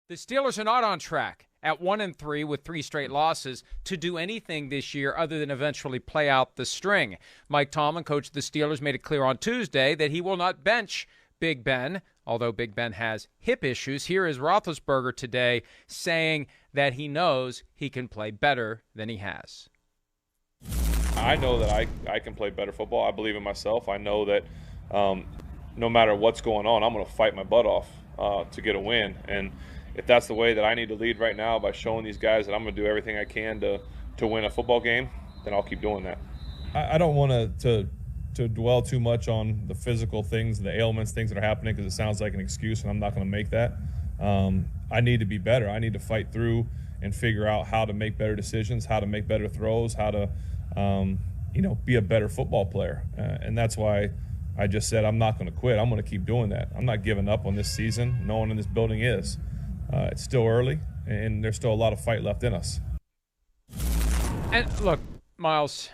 The Steelers are not on track at 1-3 with 3 straight losses to do anything this year other than eventually play out the string. Mike Tomlin, coach of the Steelers, made it clear on Tuesday that he will not bench Big Ben, although Big Ben has hip issues. Here is Roethlisberger today saying that he knows he can play better than he has. I know that I can play better football. I believe in myself. I know that no matter what's going on, I'm going to fight my butt off to get a win. And if that's the way that I need to lead right now by showing these guys that I'm going to do everything I can to win a football game, then I'll keep doing that. I don't want to dwell too much on the physical things, the ailments, things that are happening, because it sounds like an excuse, and I'm not going to make that. I need to be better. I need to fight through and figure out how to make better decisions, how to make better throws, how to be a better football player. And that's why I just said I'm not going to quit. I'm going to keep doing that. I'm not giving up on this season. No one in this building is. It's still early, and there's still a lot of fight left in us. And look, Myles,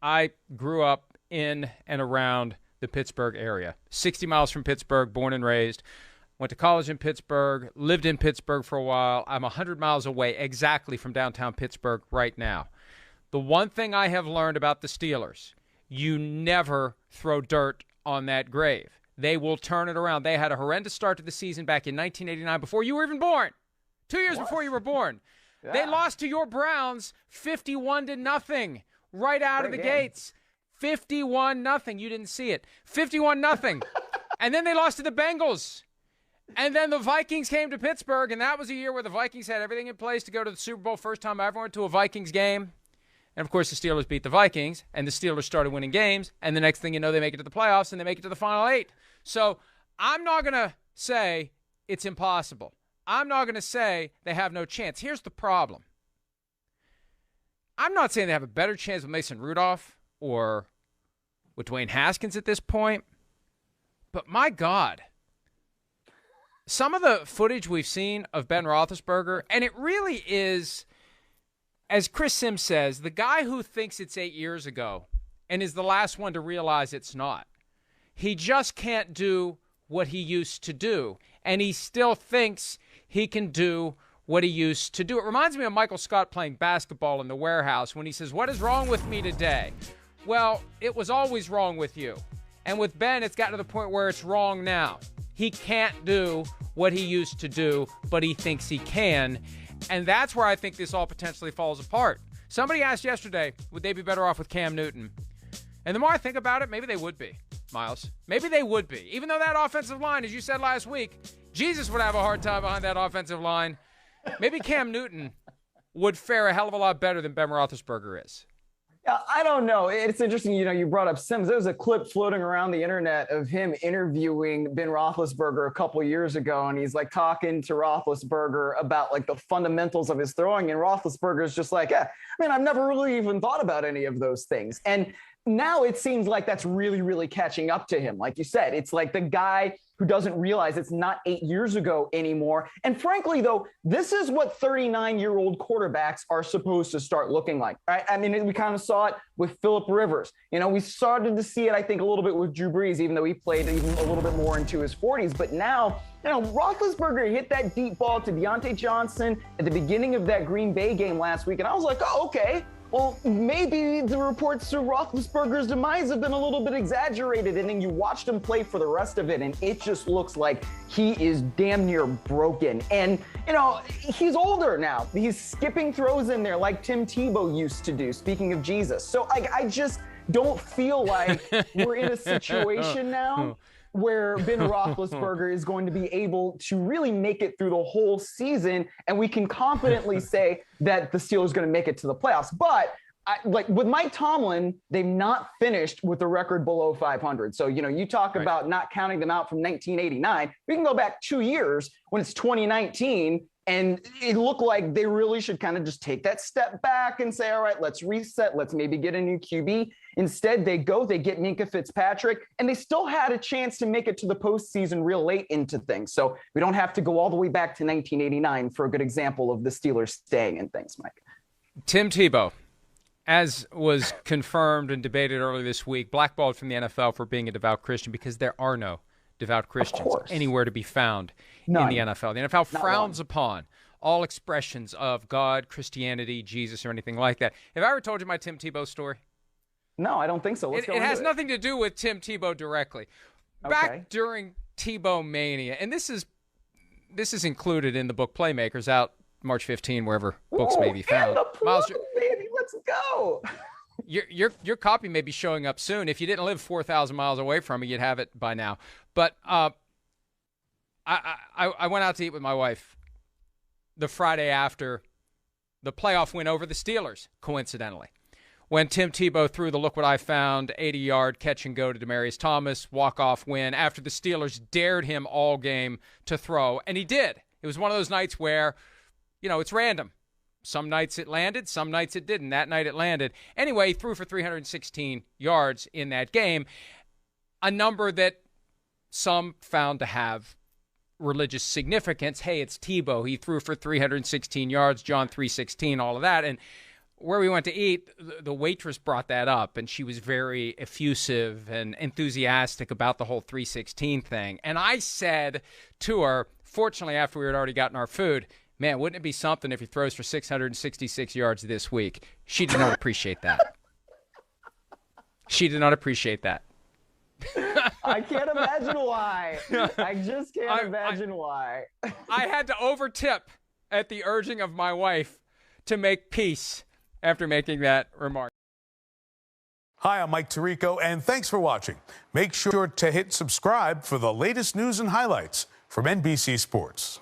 I grew up in and around the Pittsburgh area. 60 miles from Pittsburgh, born and raised. Went to college in Pittsburgh, lived in Pittsburgh for a while. I'm 100 miles away exactly from downtown Pittsburgh right now. The one thing I have learned about the Steelers, you never throw dirt on that grave. They will turn it around. They had a horrendous start to the season back in 1989 before you were even born. 2 years before you were born. Yeah. They lost to your Browns 51-0 right out of the gates. 51-0. You didn't see it. 51-0. And then they lost to the Bengals. And then the Vikings came to Pittsburgh, and that was a year where the Vikings had everything in place to go to the Super Bowl. First time I ever went to a Vikings game. And, of course, the Steelers beat the Vikings, and the Steelers started winning games, and the next thing you know, they make it to the playoffs, and they make it to the Final 8. So I'm not going to say it's impossible. I'm not going to say they have no chance. Here's the problem. I'm not saying they have a better chance with Mason Rudolph or with Dwayne Haskins at this point, but my God, some of the footage we've seen of Ben Roethlisberger, and it really is, as Chris Sims says, the guy who thinks it's 8 years ago and is the last one to realize it's not. He just can't do what he used to do, and he still thinks he can do what he used to do. It reminds me of Michael Scott playing basketball in the warehouse when he says, "What is wrong with me today?" Well, it was always wrong with you. And with Ben, it's gotten to the point where it's wrong now. He can't do what he used to do, but he thinks he can. And that's where I think this all potentially falls apart. Somebody asked yesterday, would they be better off with Cam Newton? And the more I think about it, maybe they would be, Myles. Maybe they would be. Even though that offensive line, as you said last week, Jesus would have a hard time behind that offensive line. Maybe Cam Newton would fare a hell of a lot better than Ben Roethlisberger is. Yeah, I don't know. It's interesting, you brought up Sims. There was a clip floating around the internet of him interviewing Ben Roethlisberger a couple years ago, and he's like talking to Roethlisberger about like the fundamentals of his throwing, and Roethlisberger's just like, yeah, I mean, I've never really even thought about any of those things. And now it seems like that's really, really catching up to him. Like you said, it's like the guy who doesn't realize it's not 8 years ago anymore. And frankly, though, this is what 39-year-old quarterbacks are supposed to start looking like, right? I mean, we kind of saw it with Phillip Rivers. We started to see it, I think, a little bit with Drew Brees, even though he played even a little bit more into his 40s. But now, Roethlisberger hit that deep ball to Deontay Johnson at the beginning of that Green Bay game last week. And I was like, oh, okay. Well, maybe the reports to Roethlisberger's demise have been a little bit exaggerated, and then you watched him play for the rest of it, and it just looks like he is damn near broken. And, he's older now. He's skipping throws in there like Tim Tebow used to do, speaking of Jesus. So I just don't feel like we're in a situation now where Ben Roethlisberger is going to be able to really make it through the whole season, and we can confidently say that the Steelers are going to make it to the playoffs. But with Mike Tomlin, they've not finished with a record below 500. So, you talk about not counting them out from 1989. We can go back 2 years when it's 2019, and it looked like they really should kind of just take that step back and say, all right, let's reset. Let's maybe get a new QB. Instead, they get Minkah Fitzpatrick, and they still had a chance to make it to the postseason real late into things. So we don't have to go all the way back to 1989 for a good example of the Steelers staying in things, Mike. Tim Tebow, as was confirmed and debated earlier this week, blackballed from the NFL for being a devout Christian because there are no devout Christians anywhere to be found in the NFL. The NFL frowns upon all expressions of God, Christianity, Jesus, or anything like that. Have I ever told you my Tim Tebow story? No, I don't think so. It has nothing to do with Tim Tebow directly. Back during Tebow Mania, and this is included in the book Playmakers, out March 15, wherever books may be found. Myles, baby, let's go. Your copy may be showing up soon. If you didn't live 4,000 miles away from it, you'd have it by now. But I went out to eat with my wife the Friday after the playoff win over the Steelers, coincidentally, when Tim Tebow threw the look what I found 80-yard catch and go to Demaryius Thomas, walk-off win after the Steelers dared him all game to throw, and he did. It was one of those nights where, it's random. Some nights it landed, some nights it didn't. That night it landed. Anyway, he threw for 316 yards in that game, a number that some found to have religious significance. Hey, it's Tebow. He threw for 316 yards, John 3:16, all of that. And where we went to eat, the waitress brought that up, and she was very effusive and enthusiastic about the whole 316 thing. And I said to her, fortunately, after we had already gotten our food, man, wouldn't it be something if he throws for 666 yards this week? She did not appreciate that. She did not appreciate that. I can't imagine why. I just can't imagine why. I had to overtip at the urging of my wife to make peace after making that remark. Hi, I'm Mike Tirico, and thanks for watching. Make sure to hit subscribe for the latest news and highlights from NBC Sports.